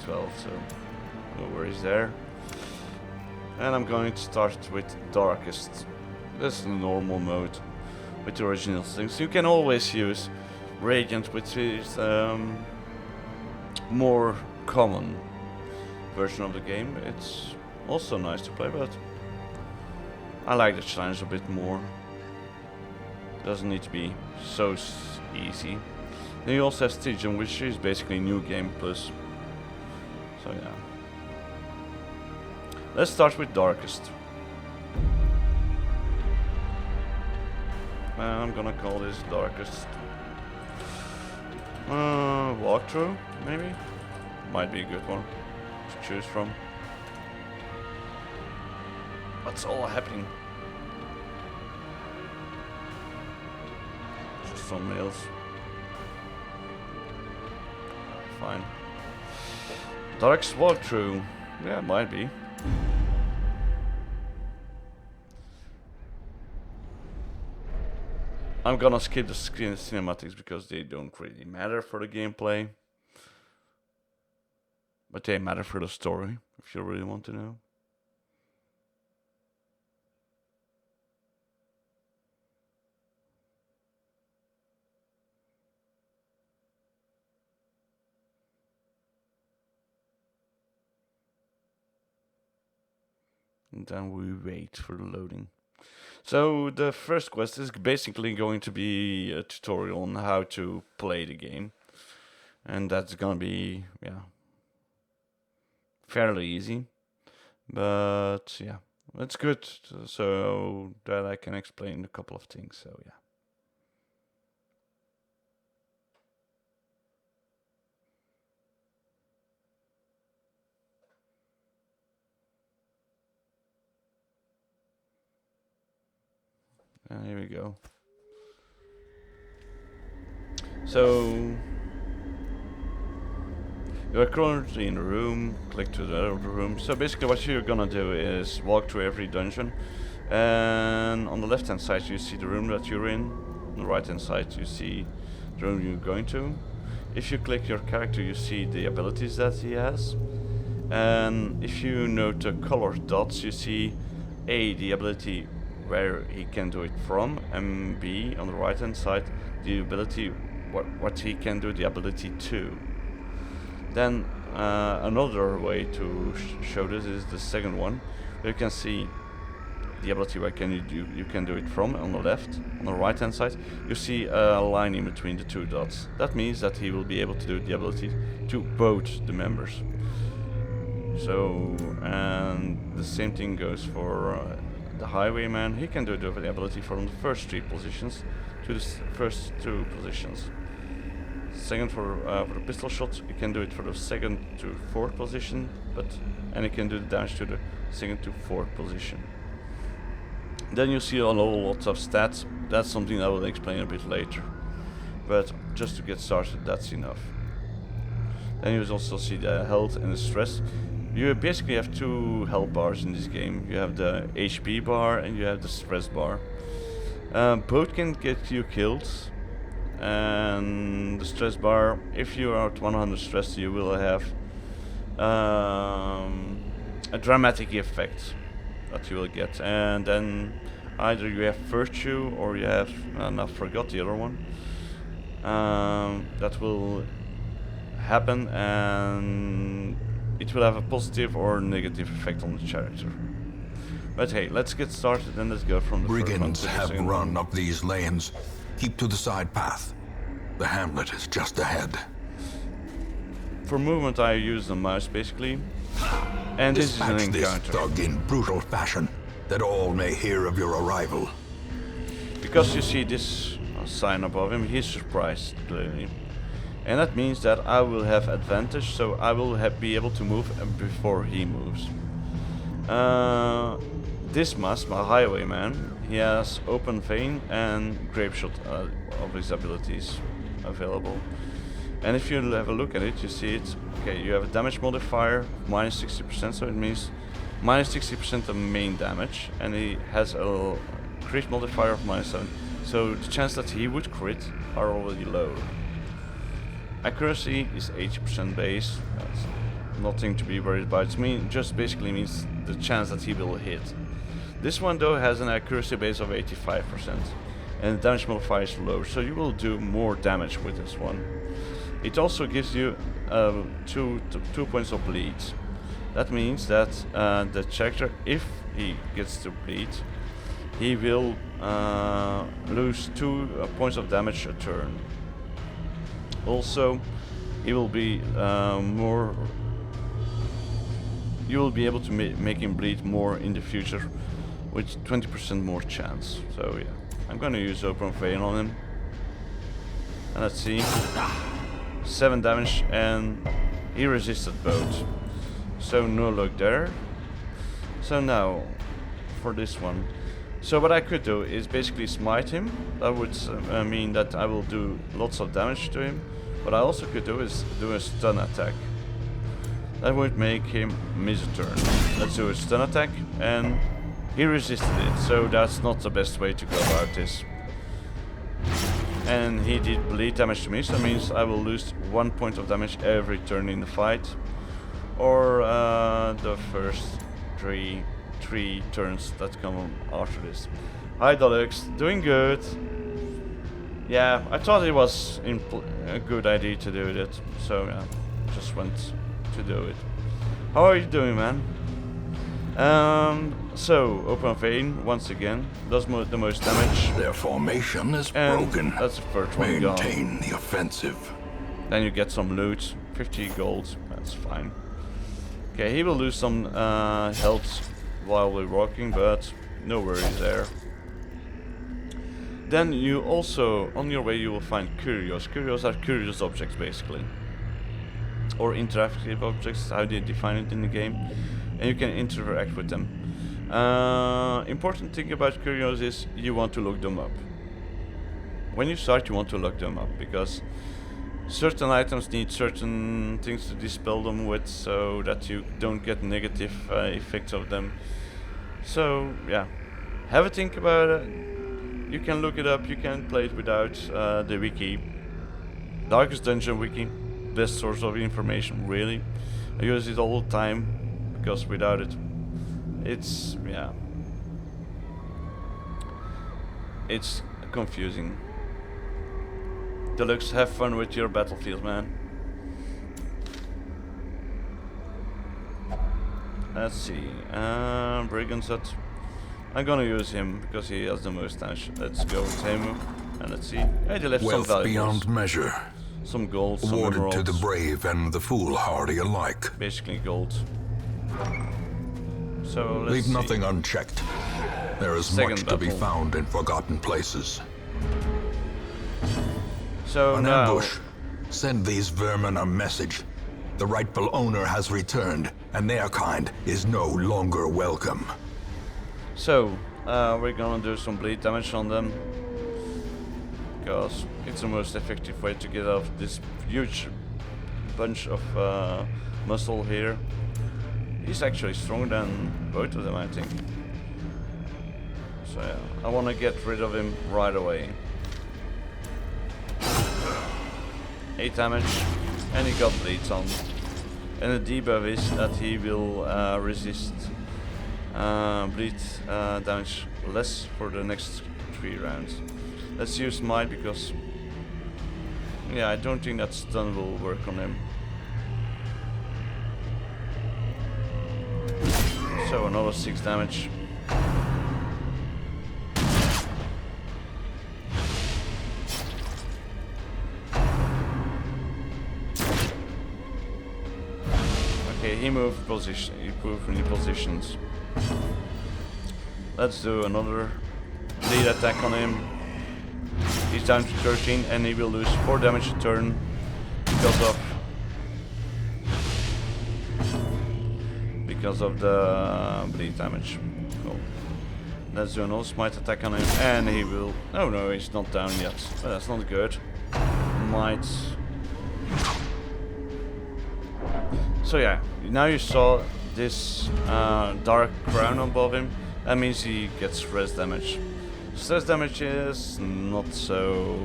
12, so no worries there. And I'm going to start with Darkest. This is the normal mode with the original things. You can always use Radiant, which is more common version of the game. It's also nice to play, but I like the challenge a bit more. Doesn't need to be so easy. Then you also have Stygian, which is basically New Game Plus. So yeah. Let's start with Darkest. I'm gonna call this Darkest. Walkthrough, maybe? Might be a good one to choose from. What's all happening? Just some mails. Fine. Darkest walkthrough. Yeah, might be. I'm gonna skip the cinematics because they don't really matter for the gameplay. But they matter for the story, if you really want to know. And then we wait for the loading. So the first quest is basically going to be a tutorial on how to play the game. And that's gonna be, yeah, fairly easy. But yeah, it's good so that I can explain a couple of things, so yeah. Here we go. So you are currently in a room, click to the other room. So basically what you're gonna do is walk through every dungeon, and on the left hand side you see the room that you're in, on the right hand side you see the room you're going to. If you click your character you see the abilities that he has, and if you note the colored dots you see A, the ability where he can do it from, and B, on the right hand side, the ability, what he can do, the ability to. Then another way to show this is the second one. You can see the ability where you can do it from on the left. On the right hand side you see a line in between the two dots. That means that he will be able to do the ability to both the members. So, and the same thing goes for the Highwayman. He can do the ability from the first 3 positions to the first 2 positions. Second for the pistol shot, you can do it for the second to 4th position, and you can do the damage to the second to 4th position. Then you see a lot of stats. That's something I will explain a bit later, but just to get started, that's enough. Then you also see the health and the stress. You basically have 2 health bars in this game. You have the HP bar and you have the stress bar. Both can get you killed. And the stress bar, if you are at 100 stress, you will have a dramatic effect that you will get. And then either you have virtue or you have, I forgot the other one. That will happen, and it will have a positive or negative effect on the character. But hey, let's get started and let's go from the Brigands first one to the have second run one. up these lanes. Keep to the side path. The hamlet is just ahead. For movement I use the mouse basically. And this is an Dispatch this encounter. thug in brutal fashion, that all may hear of your arrival. Because you see this sign above him, he's surprised clearly. And that means that I will have advantage, so I will be able to move before he moves. This must, my Highwayman, he has Open Vein and Grape Shot of his abilities available. And if you have a look at it, you see it. Okay, you have a damage modifier of minus 60%, so it means minus 60% of main damage, and he has a crit modifier of minus 7. So the chance that he would crit are already low. Accuracy is 80% base. That's nothing to be worried about. Just basically means the chance that he will hit. This one though has an accuracy base of 85% and the damage modifier is low, so you will do more damage with this one. It also gives you 2 points of bleed. That means that the character, if he gets to bleed, he will lose 2 points of damage a turn. Also, he will be you will be able to make him bleed more in the future with 20% more chance. So yeah, I'm gonna use Open Vein on him. And let's see, 7 damage, and he resisted both. So no luck there. So now, for this one. So what I could do is basically smite him. That would mean that I will do lots of damage to him. What I also could do is do a stun attack. That would make him miss a turn. Let's do a stun attack, and he resisted it, so that's not the best way to go about this. And he did bleed damage to me, so that means I will lose 1 point of damage every turn in the fight. Or the first three turns that come after this. Hi Deluxe, doing good. Yeah, I thought it was a good idea to do it, so yeah, just went to do it. How are you doing, man? So Open Vein once again does the most damage. Their formation is And broken. that's the first one gone. Maintain the offensive. Then you get some loot, 50 gold, that's fine. Okay, he will lose some health while we're walking, but no worries there. Then you also, on your way, you will find curios. Curios are curious objects, basically. Or interactive objects, how they define it in the game. And you can interact with them. Important thing about curios is you want to look them up. When you start, you want to look them up, because certain items need certain things to dispel them with, so that you don't get negative effects of them. So yeah, have a think about it. You can look it up, you can play it without the wiki. Darkest Dungeon wiki, best source of information, really. I use it all the time, because without it, it's, yeah, it's confusing. Deluxe, have fun with your battlefield, man. Let's see, Brigand set. I'm gonna use him because he has the most damage. Let's go with him, and let's see. Hey, they left some Wealth valuables. beyond measure, Some gold, some awarded emeralds. to the brave and the foolhardy alike. Basically gold. So let's Leave see. nothing unchecked. There is Second much to be battle. found in forgotten places. So An now, ambush. Send these vermin a message. The rightful owner has returned, and their kind is no longer welcome. so we're gonna do some bleed damage on them, because it's the most effective way to get out of this huge bunch of muscle here. He's actually stronger than both of them, I think. So yeah, I want to get rid of him right away. 8 damage, and he got bleeds on. And the debuff is that he will resist bleed damage less for the next 3 rounds. Let's use Smite, because yeah, I don't think that stun will work on him. So another 6 damage. Okay, he moved position. He moved in positions. Let's do another lead attack on him. He's down to 13, and he will lose 4 damage a turn because of the bleed damage. Cool. Let's do another smite attack on him, and he will. Oh no, he's not down yet. Well, that's not good. Might. So yeah, now you saw this dark crown above him. That means he gets stress damage. Stress damage is not so.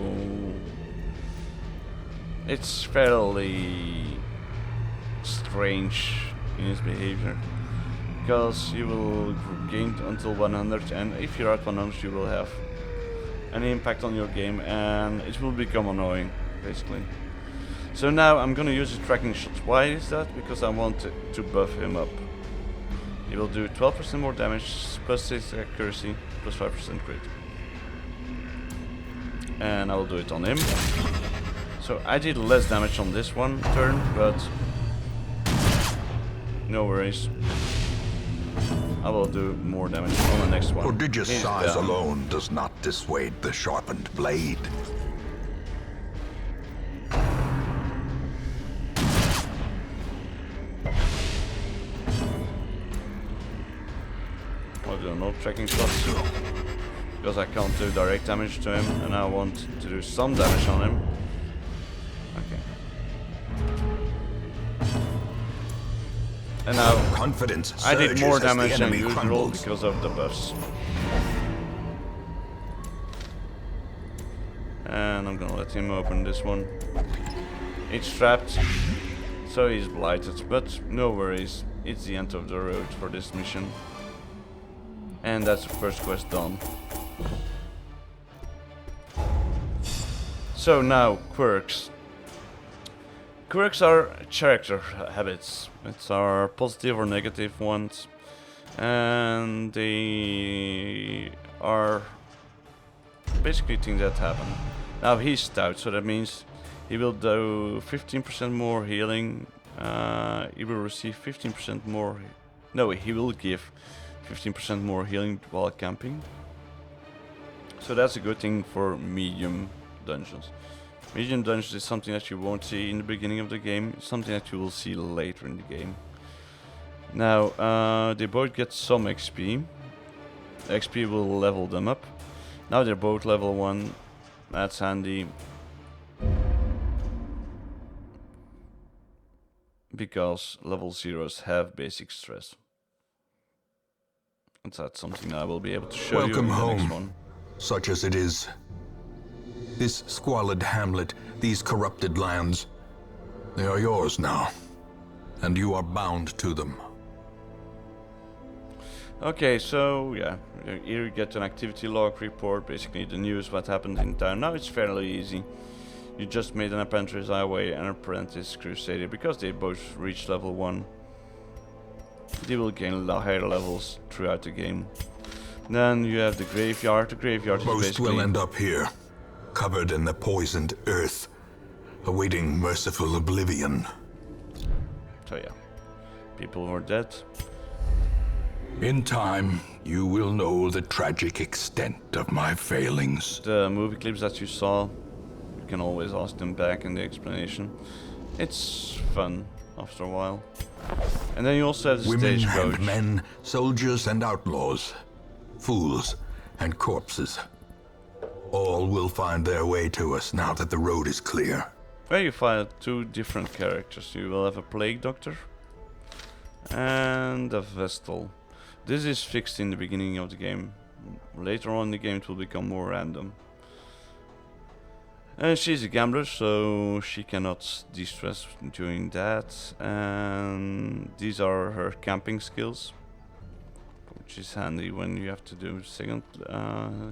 It's fairly strange in his behavior, because you will gain until 100, and if you're at 100 you will have an impact on your game and it will become annoying basically. So now I'm gonna use the tracking shots. Why is that? Because I want to buff him up. He will do 12% more damage, plus 6 accuracy, plus 5% crit. And I will do it on him. So I did less damage on this one turn, but no worries. I will do more damage on the next one. Prodigious He's size down. alone does not dissuade the sharpened blade. I'll do no tracking shots because I can't do direct damage to him, and I want to do some damage on him. Okay. And now Confidence I did surges more as the damage than enemy usual crumbles. because of the buffs. And I'm gonna let him open this one. It's trapped, so he's blighted, but no worries. It's the end of the road for this mission. And that's the first quest done. So now, quirks. Quirks are character habits. It's our positive or negative ones. And they are basically things that happen. Now he's stout, so that means he will do 15% more healing. He will receive 15% more... No, he will give 15% more healing while camping. So that's a good thing for medium dungeons. Medium dungeons is something that you won't see in the beginning of the game. It's something that you will see later in the game. Now, they both get some XP. XP will level them up. Now they're both level 1. That's handy. Because level 0s have basic stress. And that's something I will be able to show Welcome you in the next home. one. Such as it is. This squalid hamlet, these corrupted lands, they are yours now. And you are bound to them. Okay, so yeah, here you get an activity log report, basically the news what happened in town. Now it's fairly easy. You just made an apprentice highway and an apprentice crusader, because they both reached level 1. They will gain higher levels throughout the game. Then you have the graveyard. The graveyard is Most basically... will end up here, covered in the poisoned earth, awaiting merciful oblivion. So yeah, people who are dead. In time, you will know the tragic extent of my failings. The movie clips that you saw, you can always ask them back in the explanation. It's fun after a while. And then you also have the Women stagecoach. and men, soldiers and outlaws, fools and corpses. All will find their way to us now that the road is clear. Where you find 2 different characters. You will have a plague doctor and a vestal. This is fixed in the beginning of the game. Later on in the game it will become more random. And she's a gambler, so she cannot de-stress during that. And these are her camping skills, which is handy when you have to do second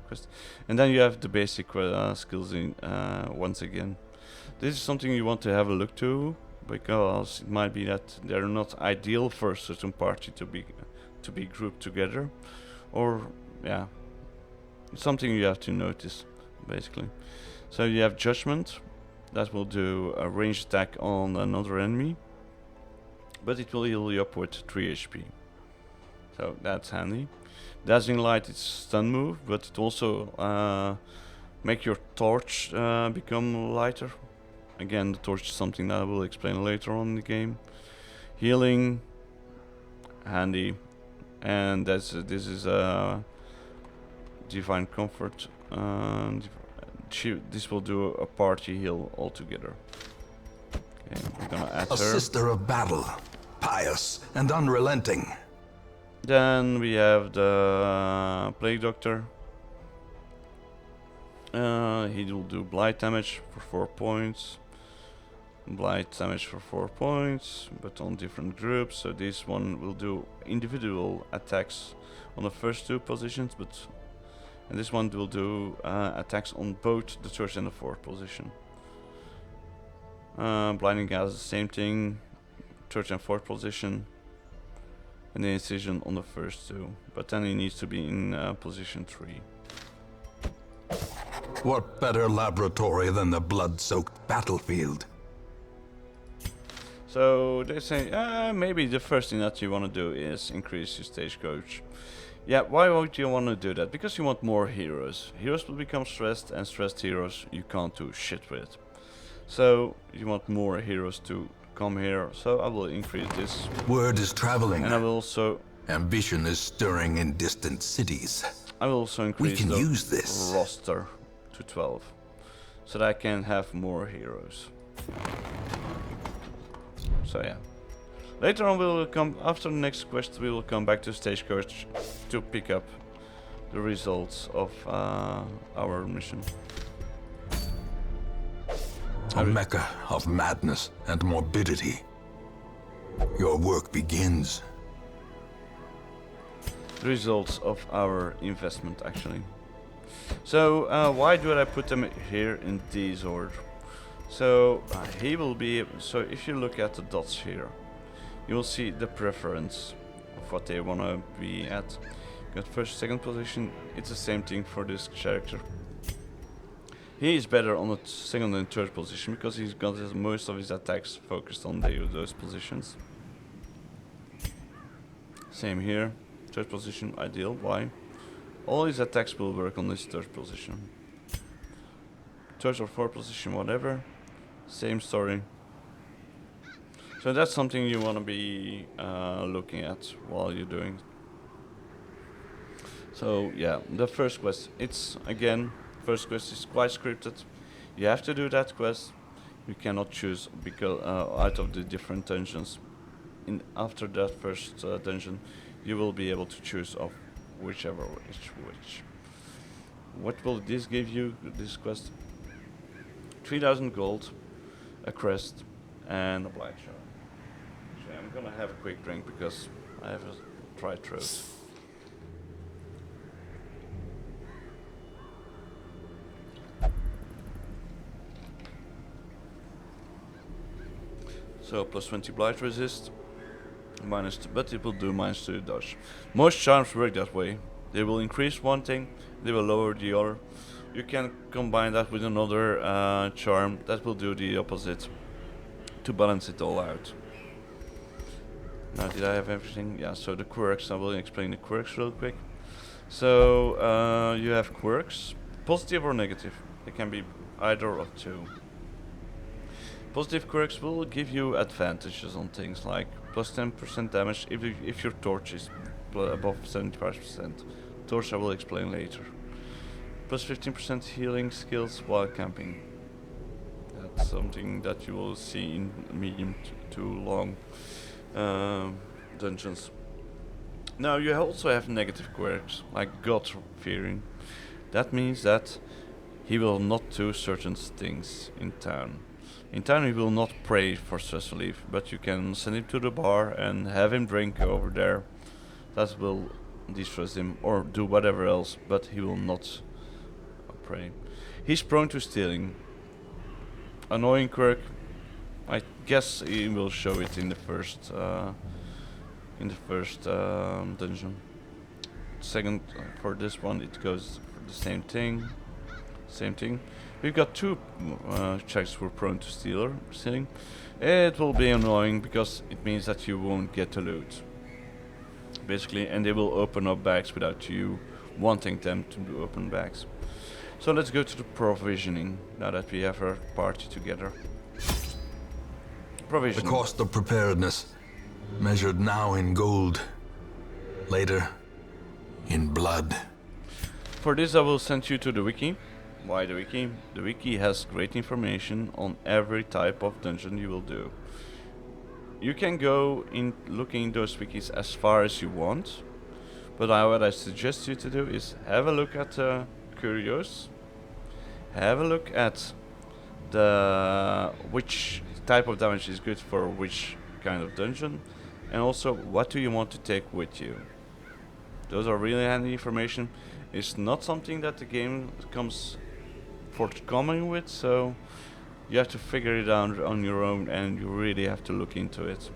quest. And then you have the basic skills in once again. This is something you want to have a look to, because it might be that they're not ideal for a certain party to be grouped together, or yeah, it's something you have to notice basically. So you have judgment, that will do a ranged attack on another enemy, but it will heal you up with 3 HP. So that's handy. Dazzling light is stun move, but it also make your torch become lighter. Again, the torch is something that I will explain later on in the game. Healing, handy, and this is divine comfort. This will do a party heal altogether. Okay, we're gonna add A her. sister of battle, pious and unrelenting. Then we have the plague doctor. He will do blight damage for 4 points. blight damage for 4 points, but on different groups. So this one will do individual attacks on the first 2 positions, and this one will do attacks on both the 3rd and the 4th position. Blinding gas is the same thing, 3rd and 4th position, and the incision on the first 2, but then he needs to be in position 3. What better laboratory than the blood-soaked battlefield? So they say, maybe the first thing that you want to do is increase your stagecoach. Yeah, why would you want to do that? Because you want more heroes. Heroes will become stressed, and stressed heroes you can't do shit with. So you want more heroes to come here, so I will increase this. Word is traveling. And I will also... Ambition is stirring in distant cities. I will also increase We can the use this. roster to 12, so that I can have more heroes. So yeah. Later on we will come, after the next quest, we will come back to Stagecoach to pick up the results of our mission. A mecca of madness and morbidity. Your work begins. The results of our investment, actually. So why do I put them here in this order? So he will be, so if you look at the dots here, you will see the preference of what they want to be at. Got first, second position, it's the same thing for this character. He is better on the second and third position because he's got most of his attacks focused on those positions. Same here, third position, ideal. Why? All his attacks will work on this third position. Third or fourth position, whatever. Same story. So that's something you want to be looking at while you're doing. So yeah, the first quest. It's again, first quest is quite scripted. You have to do that quest. You cannot choose because out of the different dungeons. After that first dungeon, you will be able to choose of whichever which. What will this give you? This quest? 3,000 gold, a crest, and a blight shard. So I'm gonna have a quick drink because I have a dry throat. So plus 20 blight resist, but it will do -2 dodge. Most charms work that way. They will increase one thing, they will lower the other. You can combine that with another charm that will do the opposite to balance it all out. Now, did I have everything? Yeah, so the quirks, I will explain the quirks real quick. So you have quirks, positive or negative. They can be either of two. Positive quirks will give you advantages on things like plus 10% damage if your torch is above 75%. Torch I will explain later. Plus 15% healing skills while camping. That's something that you will see in medium to long dungeons. Now you also have negative quirks like God fearing. That means that he will not do certain things in town. In town he will not pray for stress relief, but you can send him to the bar and have him drink over there. That will de-stress him or do whatever else, but he will not pray. He's prone to stealing. Annoying quirk. I guess he will show it in the first dungeon. Second, for this one it goes for the same thing. We've got two checks for prone to stealing. It will be annoying because it means that you won't get to loot. Basically, and they will open up bags without you wanting them to open bags. So let's go to the provisioning, now that we have our party together. The Provisioning. cost of preparedness, measured now in gold, later in blood. For this I will send you to the wiki. Why the wiki? The wiki has great information on every type of dungeon you will do. You can go in looking in those wikis as far as you want, but what I suggest you to do is have a look at the curios, have a look at the which type of damage is good for which kind of dungeon, and also what do you want to take with you. Those are really handy information. It's not something that the game comes forthcoming with, so you have to figure it out on your own, and you really have to look into it.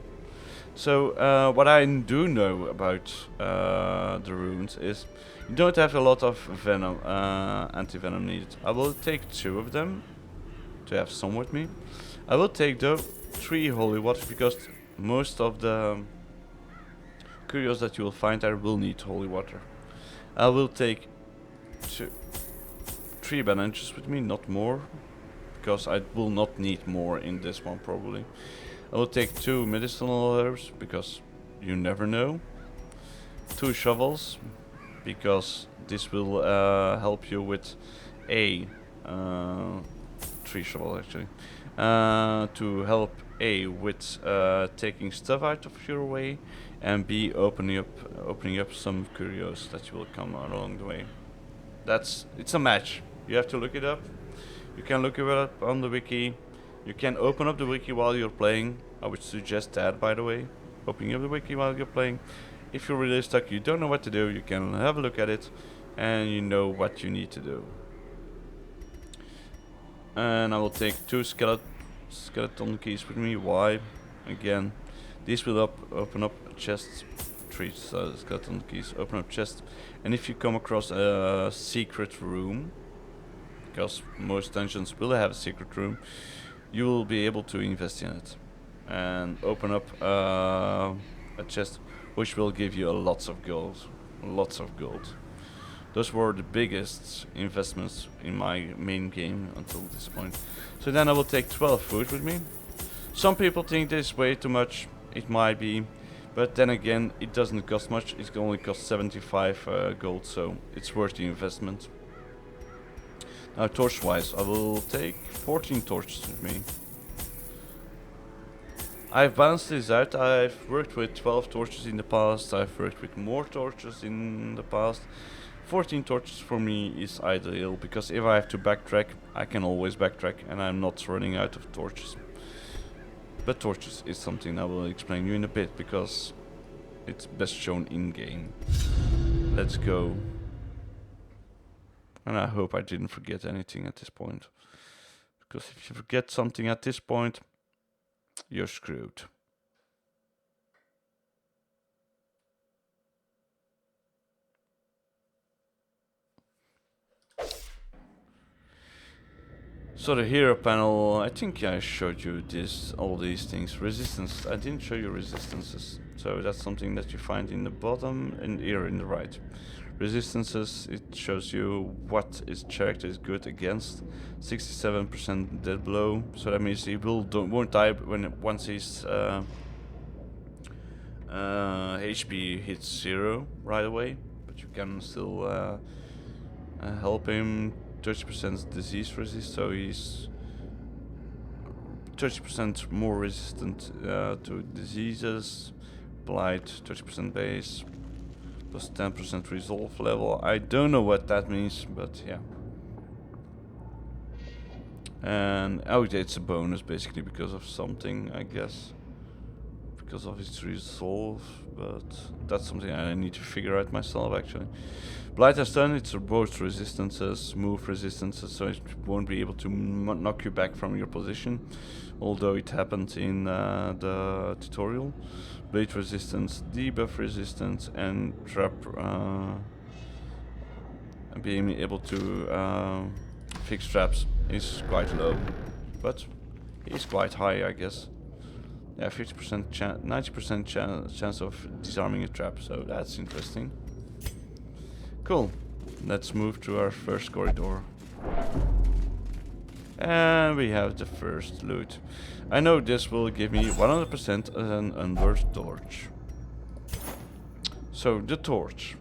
So what I do know about the runes is you don't have a lot of venom, anti-venom needed. I will take 2 of them to have some with me. I will take though 3 holy waters because most of the curios that you will find there will need holy water. I will take 3 bandages with me, not more, because I will not need more in this one probably. I will take 2 medicinal herbs because you never know. 2 shovels because this will help you with A, 3 shovels actually, to help A with taking stuff out of your way, and B opening up some curios that will come along the way. It's a match. You have to look it up. You can look it up on the wiki. You can open up the wiki while you're playing. I would suggest that, by the way. Opening up the wiki while you're playing. If you're really stuck, you don't know what to do, you can have a look at it and you know what you need to do. And I will take 2 skeleton keys with me. Why? Again, these will open up chests. 3 skeleton keys open up chests. And if you come across a secret room, because most dungeons will have a secret room, you will be able to invest in it and open up a chest which will give you lots of gold. Those were the biggest investments in my main game until this point. So then I will take 12 food with me. Some people think this is way too much. It might be, but then again it doesn't cost much. It only costs 75 gold, so it's worth the investment. Now torch wise, I will take 14 torches with me. I've balanced this out. I've worked with 12 torches in the past. I've worked with more torches in the past. 14 torches for me is ideal, because if I have to backtrack, I can always backtrack and I'm not running out of torches. But torches is something I will explain you in a bit, because it's best shown in game. Let's go. And I hope I didn't forget anything at this point, because if you forget something at this point, you're screwed. So the hero panel, I think I showed you all these things. Resistance, I didn't show you resistances. So that's something that you find in the bottom and here in the right. Resistances, it shows you what his character is good against. 67% dead blow, so that means he won't die once his HP hits 0 right away. But you can still help him. 30% disease resist, so he's 30% more resistant to diseases. Blight, 30% base, plus 10% resolve level. I don't know what that means, but yeah. And oh, it's a bonus basically because of something, I guess. Because of its resolve, but that's something I need to figure out myself actually. Blight and Stun, it's both resistances, move resistances, so it won't be able to knock you back from your position, although it happened in the tutorial. Blade resistance, debuff resistance, and trap, being able to fix traps is quite low, but it's quite high, I guess. Yeah, 50% 90% chance of disarming a trap, so that's interesting. Cool. Let's move to our first corridor. And we have the first loot. I know this will give me 100% an unburst torch. So, the torch.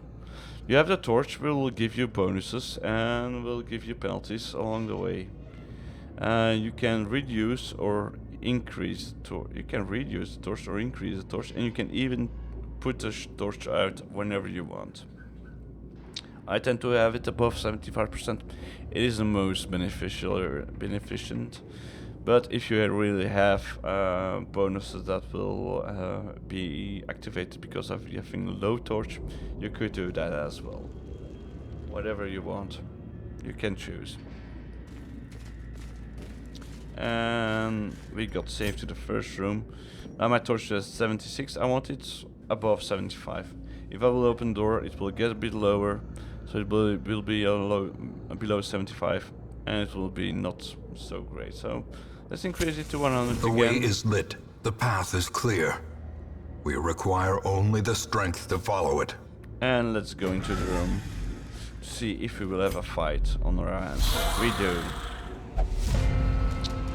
You have the torch, will give you bonuses and will give you penalties along the way. You can reduce or increase the torch. You can reduce the torch or increase the torch, and you can even put the torch out whenever you want. I tend to have it above 75%. It is the most beneficent, But if you really have bonuses that will be activated because of having low torch, you could do that as well. Whatever you want, you can choose. And we got saved to the first room. Now my torch is 76, I want it above 75. If I will open the door, it will get a bit lower, so it will be below 75, and it will be not so great. So let's increase it to 100 The again. way is lit. The path is clear. We require only the strength to follow it. And let's go into the room to see if we will have a fight on our hands. We do.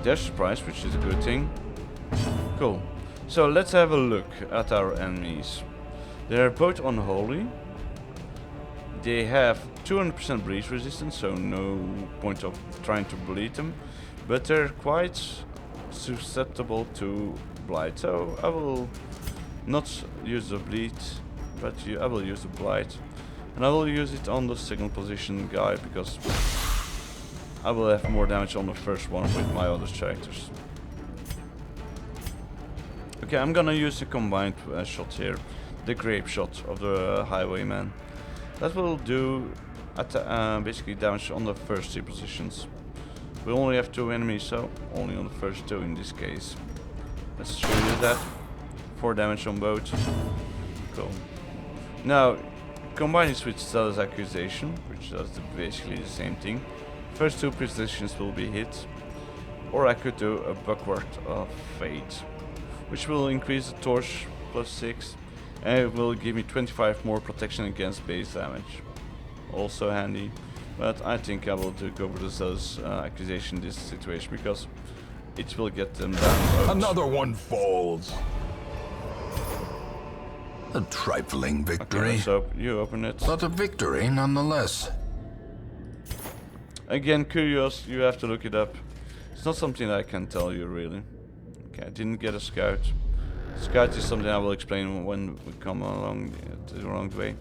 There's surprise, which is a good thing. Cool. So let's have a look at our enemies. They're both unholy. They have 200% breeze resistance, so no point of trying to bleed them. But they're quite susceptible to blight, so I will not use the bleed, but I will use the blight. And I will use it on the signal position guy, because I will have more damage on the first one with my other characters. Okay, I'm gonna use the combined shot here. The grape shot of the highwayman. That will do basically damage on the first 3 positions. We only have 2 enemies, so only on the first 2 in this case. Let's show you that. 4 damage on both. Cool. Now, combine this with Stella's Accusation, which does basically the same thing. First 2 positions will be hit. Or I could do a Buckward of Fate, which will increase the torch plus 6. And it will give me 25 more protection against base damage. Also handy. But I think I will go with the Stella's Accusation in this situation, because it will get them down. Another one falls. A trifling victory, Okay, so you open it. but a victory nonetheless. Again, curious, you have to look it up. It's not something I can tell you really. Okay, I didn't get a scout. Scout is something I will explain when we come along the wrong way.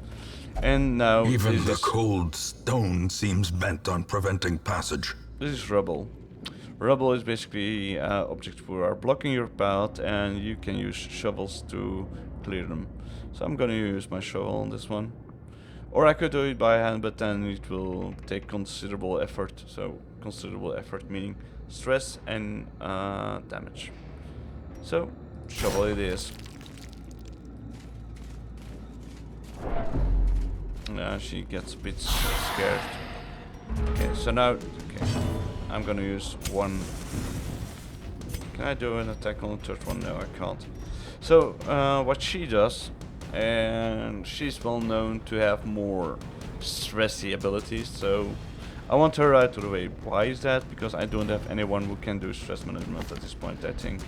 And now Even the cold stone seems bent on preventing passage. this is rubble. Rubble is basically objects who are blocking your path, and you can use shovels to clear them. So I'm gonna use my shovel on this one. Or I could do it by hand, but then it will take considerable effort. So considerable effort meaning stress and damage. So shovel it is. She gets a bit scared. Okay, so now I'm gonna use one. Can I do an attack on the third one? No, I can't. So what she does, and she's well known to have more stressy abilities, so I want her out of the way. Why is that? Because I don't have anyone who can do stress management at this point, I think.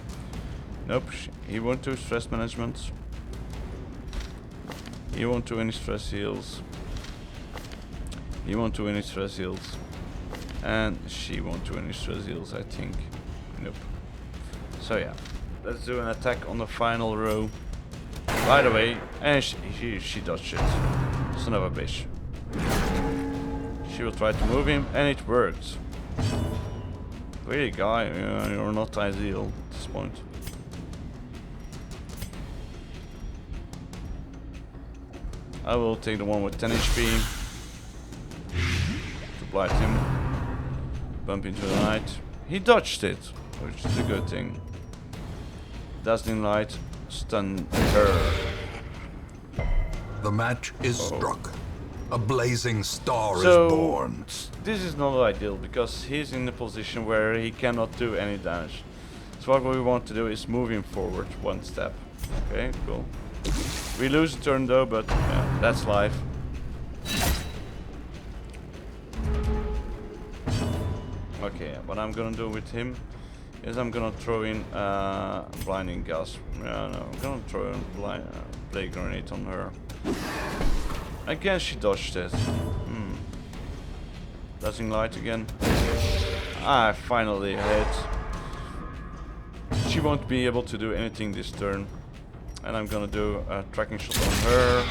Nope, he won't do stress management. He won't do any stress heals. He won't do any stress heals. And she won't do any stress heals, I think. Nope. So yeah, let's do an attack on the final row. By the way, and she dodged it. Son of a bitch. She will try to move him, and it worked. Really, guy, you're not ideal at this point. I will take the one with 10 HP to blight him. Bump into the knight. He dodged it, which is a good thing. Dazzling light stunned her. The match is struck. A blazing star So, is born. this is not ideal because he's in a position where he cannot do any damage. So what we want to do is move him forward 1 step. Okay, cool. We lose a turn though, but yeah, that's life. Okay, what I'm gonna do with him is I'm gonna throw in blinding gas. Yeah, no, I'm gonna throw in blade grenade on her. Again, she dodged it. Dazzling light again. I finally hit. She won't be able to do anything this turn. And I'm gonna do a tracking shot on her.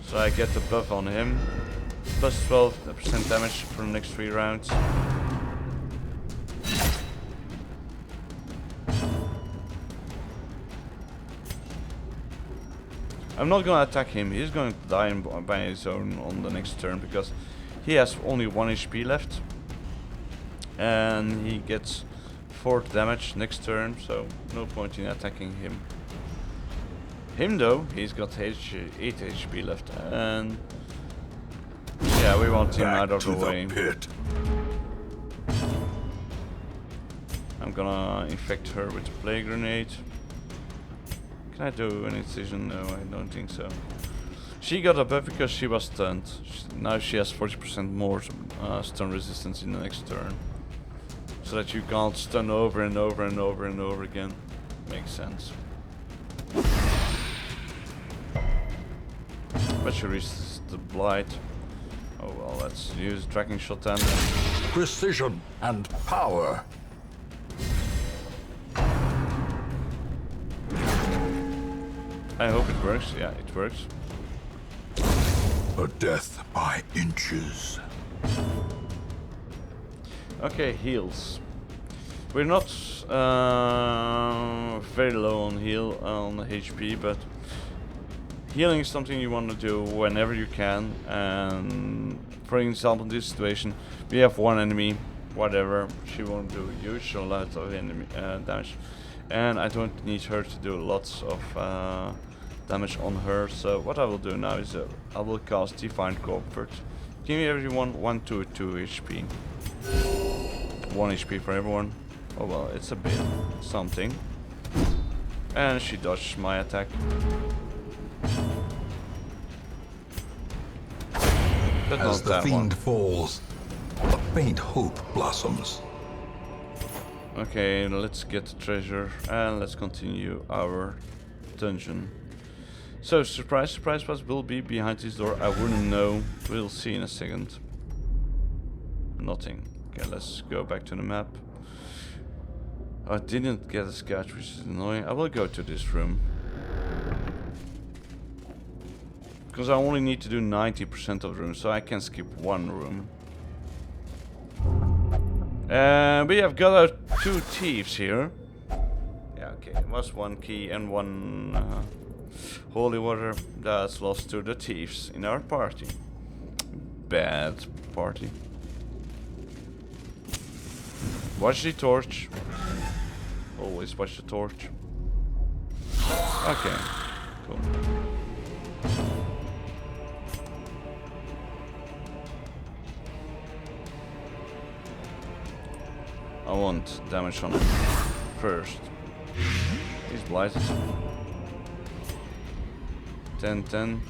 So I get the buff on him. Plus 12% damage for the next 3 rounds. I'm not gonna attack him. He's going to die by his own on the next turn because he has only 1 HP left. And he gets 4 damage next turn, so no point in attacking him. Him though, he's got 8 HP left, and yeah, we want him out of the way. Pit. I'm gonna infect her with a plague grenade. Can I do an incision? No, I don't think so. She got a buff because she was stunned. Now she has 40% more stun resistance in the next turn. So that you can't stun over and over and over and over again. Makes sense. But she resists the blight. Oh well, let's use tracking shot then. Precision and power. I hope it works. Yeah, it works. A death by inches. Okay, heals. We're not very low on heal on HP, but healing is something you want to do whenever you can. And for example, in this situation, we have one enemy, whatever. She won't do a huge lot of enemy damage, and I don't need her to do lots of damage on her. So what I will do now is I will cast Divine Comfort. Give everyone 1 to 2 HP. 1 HP for everyone. Oh well, it's a bit something. And she dodged my attack. But As not the that fiend one. falls, a faint hope blossoms. Okay, let's get the treasure and let's continue our dungeon. So, surprise, surprise, what will be behind this door? I wouldn't know. We'll see in a second. Nothing. Okay, let's go back to the map. I didn't get a sketch, which is annoying. I will go to this room. Because I only need to do 90% of the room, so I can skip 1 room. We have got our 2 thieves here. Yeah, okay, it was 1 key and 1 holy water. That's lost to the thieves in our party. Bad party. Watch the torch. Always watch the torch. Okay, cool. I want damage on him first. He's blighted. 10.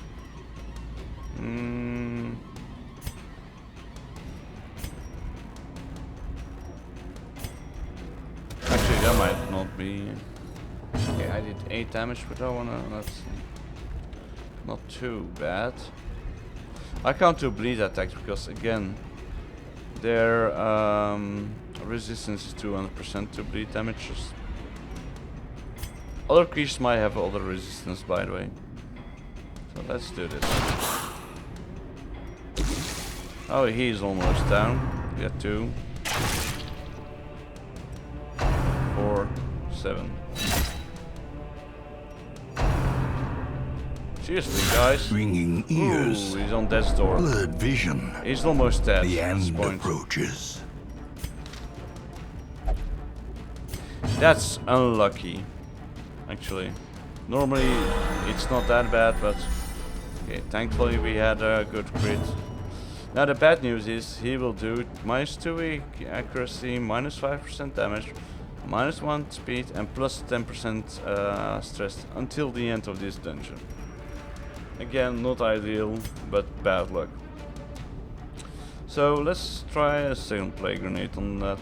Actually, that might not be. Okay, I did 8 damage with that one. That's not too bad. I can't do bleed attacks because again, their resistance is 200% to bleed damages. Other creatures might have other resistance, by the way. So let's do this. Oh, he's almost down. We got 2, 4, 7. Seriously, guys. Ringing ears. Ooh, he's on death's door. Blurred vision. He's almost dead. The at this end point. approaches. That's unlucky, actually. Normally, it's not that bad, but okay. Thankfully, we had a good crit. Now the bad news is he will do -2 accuracy, -5% damage, -1 speed, and plus 10% stress until the end of this dungeon. Again, not ideal, but bad luck. So let's try a second plague grenade on that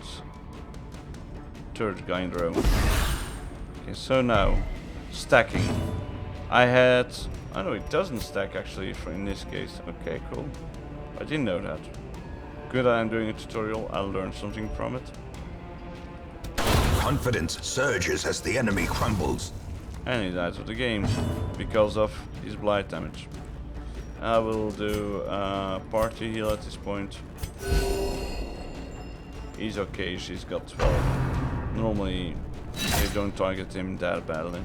third guy in the row. Okay, so now stacking. I know it doesn't stack actually for in this case. Okay, cool. I didn't know that. Good, I'm doing a tutorial. I'll learn something from it. Confidence surges as the enemy crumbles. And he's out of the game because of his blight damage. I will do party heal at this point. He's okay, she's got 12. Normally they don't target him that badly.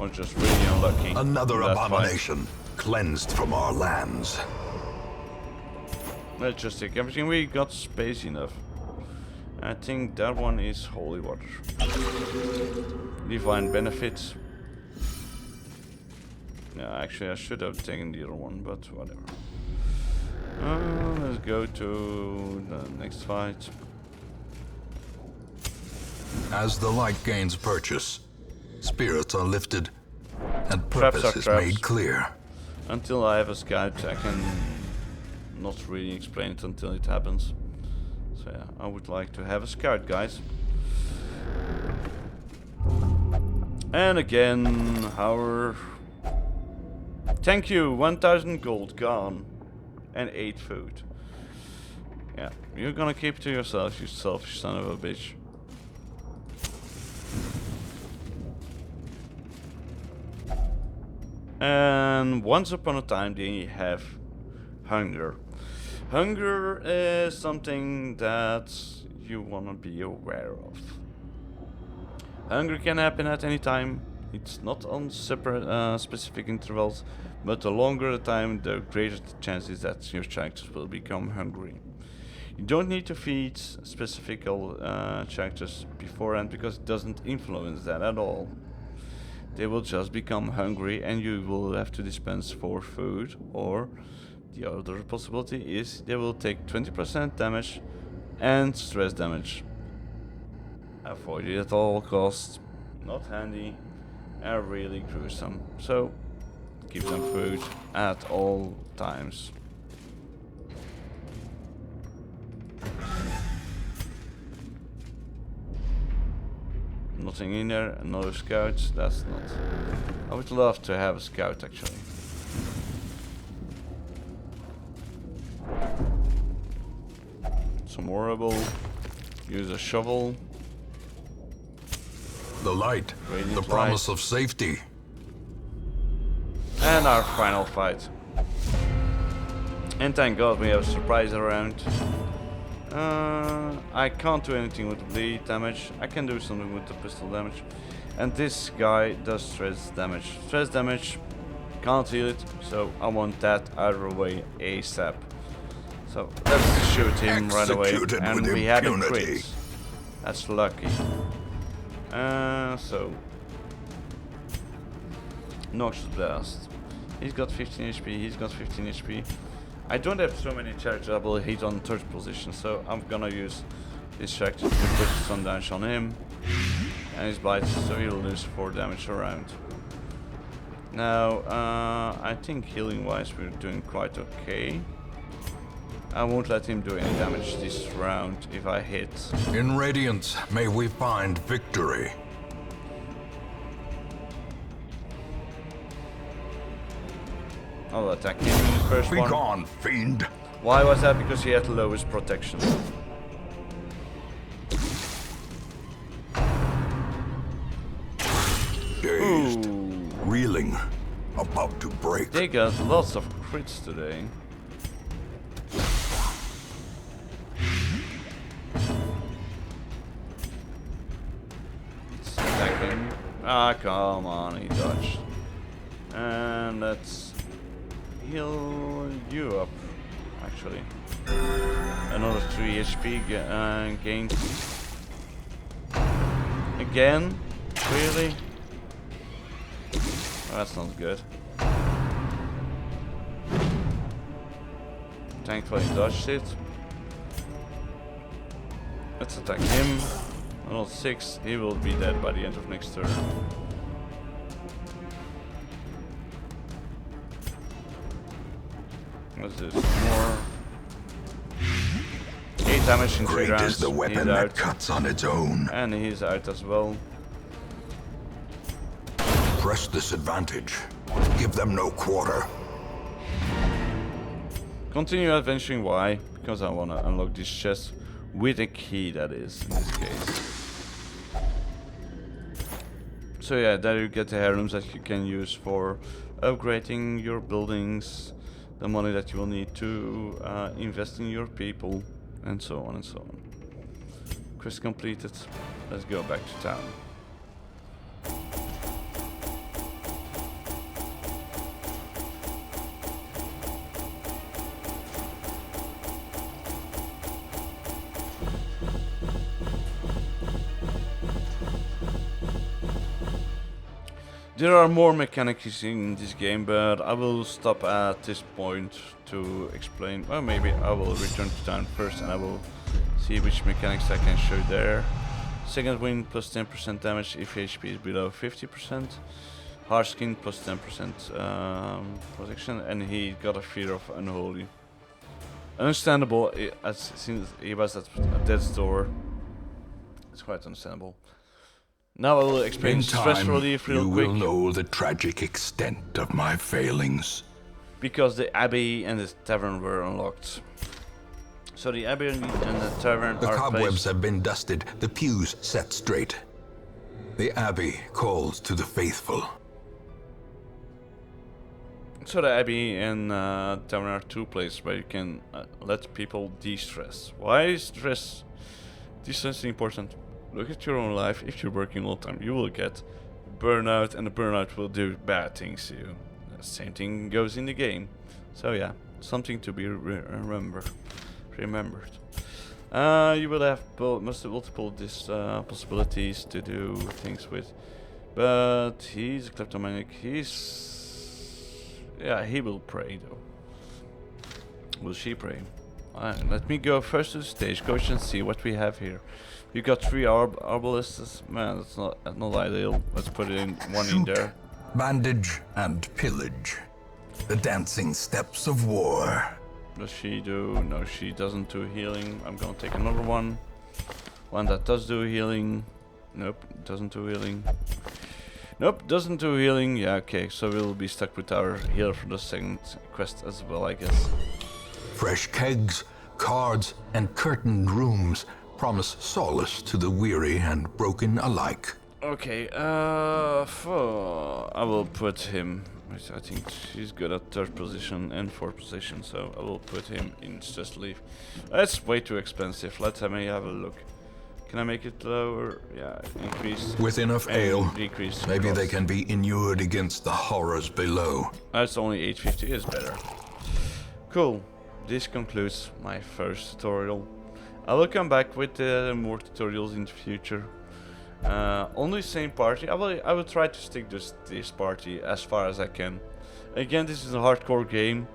Or just really unlucky. Another in that fight. abomination cleansed from our lands. Let's just take everything. We got space enough. I think that one is holy water. Divine benefits. Yeah, actually I should have taken the other one, but whatever. Let's go to the next fight. As the light gains purchase, spirits are lifted, and Traps purpose are is traps. made clear. Until I have a scout, I can not really explain it until it happens. So yeah, I would like to have a scout, guys. And again, our... Thank you, 1000 gold gone. And 8 food. Yeah, you're gonna keep it to yourself, you selfish son of a bitch. And once upon a time they have hunger. Hunger is something that you wanna be aware of. Hunger can happen at any time. It's not on separate specific intervals, but the longer the time, the greater the chances that your characters will become hungry. You don't need to feed specific characters beforehand because it doesn't influence that at all. They will just become hungry and you will have to dispense for food, or the other possibility is they will take 20% damage and stress damage. Avoid it at all costs, not handy and really gruesome. So keep them food at all times. Nothing in there, no scouts, that's not... I would love to have a scout actually. Some horrible. Use a shovel. The light, Radiant the promise of safety. And our final fight. And thank God we have a surprise around. I can't do anything with the bleed damage. I can do something with the pistol damage. And this guy does stress damage. Stress damage, can't heal it, so I want that out of the way ASAP. So let's shoot him right away. Executed And with we had a impunity. crit. That's lucky. So Noxious Blast. He's got 15 HP, he's got 15 HP. I don't have so many characters I will hit on third position, so I'm gonna use this character to put some damage on him. And his bite, so he'll lose 4 damage around. Now, I think healing wise we're doing quite okay. I won't let him do any damage this round if I hit. In Radiance, may we find victory. I'll attack him in the first Be one. gone, fiend. Why was that? Because he had the lowest protection. Dazed, Ooh. reeling, about to break. They got lots of crits today. Let's attack him. Ah, come on, he dodged. And let's heal you up, actually. Another 3 HP gained. Again? Really? Oh, that's not good. Thankfully dodged it. Let's attack him. Another 6, he will be dead by the end of next turn. Let's do some more. 8 damage in 3 Great rounds. is the weapon He's that out. cuts on its own. And he's out as well. Press this advantage. Give them no quarter. Continue adventuring. Why? Because I want to unlock this chest with a key, that is, in this case. So yeah, there you get the heirlooms that you can use for upgrading your buildings, the money that you will need to invest in your people, and so on and so on. Quest completed. Let's go back to town. There are more mechanics in this game, but I will stop at this point to explain. Well, maybe I will return to town first and I will see which mechanics I can show there. Second wind plus 10% damage if HP is below 50%. Hard skin plus 10% protection, and he got a fear of unholy. Understandable, since he was at death's door. It's quite understandable. Now I will explain In stress time, relief real you quick. will know the tragic extent of my failings. Because the abbey and the tavern were unlocked. So the abbey and the tavern The are cobwebs placed. have been dusted, the pews set straight. The abbey calls to the faithful. So the abbey and tavern are two places where you can let people de-stress. Why is de-stress important? Look at your own life. If you're working all the time, you will get burnout, and the burnout will do bad things to you. The same thing goes in the game. So yeah, something to be remembered. You will have multiple possibilities to do things with, but he's a kleptomaniac. He will pray though. Will she pray? Let me go first to the stagecoach and see what we have here. You got 3 arbalists. Man, that's not ideal. Let's put it in one in there. Bandage and pillage. The dancing steps of war. Does she do? No, she doesn't do healing. I'm gonna take another one. One that does do healing. Nope, doesn't do healing. Nope, doesn't do healing. Yeah, okay, so we'll be stuck with our healer for the second quest as well, I guess. Fresh kegs, cards, and curtained rooms promise solace to the weary and broken alike. Okay, I will put him. I think she's good at 3rd position and 4th position, so I will put him in stress relief. That's way too expensive. Let me have a look. Can I make it lower? Yeah, increase. With enough ale, decrease. maybe cost. they can be inured against the horrors below. That's only 850 is better. Cool. This concludes my first tutorial. I will come back with more tutorials in the future. On the same party, I will try to stick to this party as far as I can. Again, this is a hardcore game,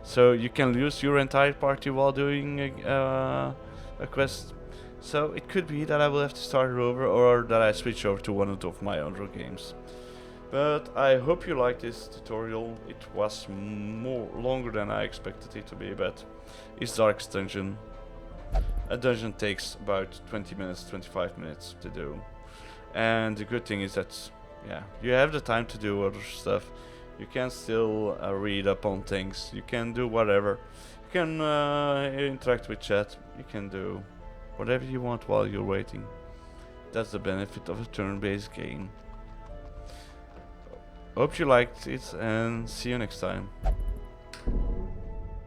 so you can lose your entire party while doing a quest. So it could be that I will have to start over, or that I switch over to one of my other games. But I hope you liked this tutorial. It was longer than I expected it to be, but it's Darkest Dungeon. A dungeon takes about 20 minutes, 25 minutes to do. And the good thing is that, yeah, you have the time to do other stuff. You can still read up on things. You can do whatever. You can interact with chat. You can do whatever you want while you're waiting. That's the benefit of a turn-based game. Hope you liked it, and see you next time.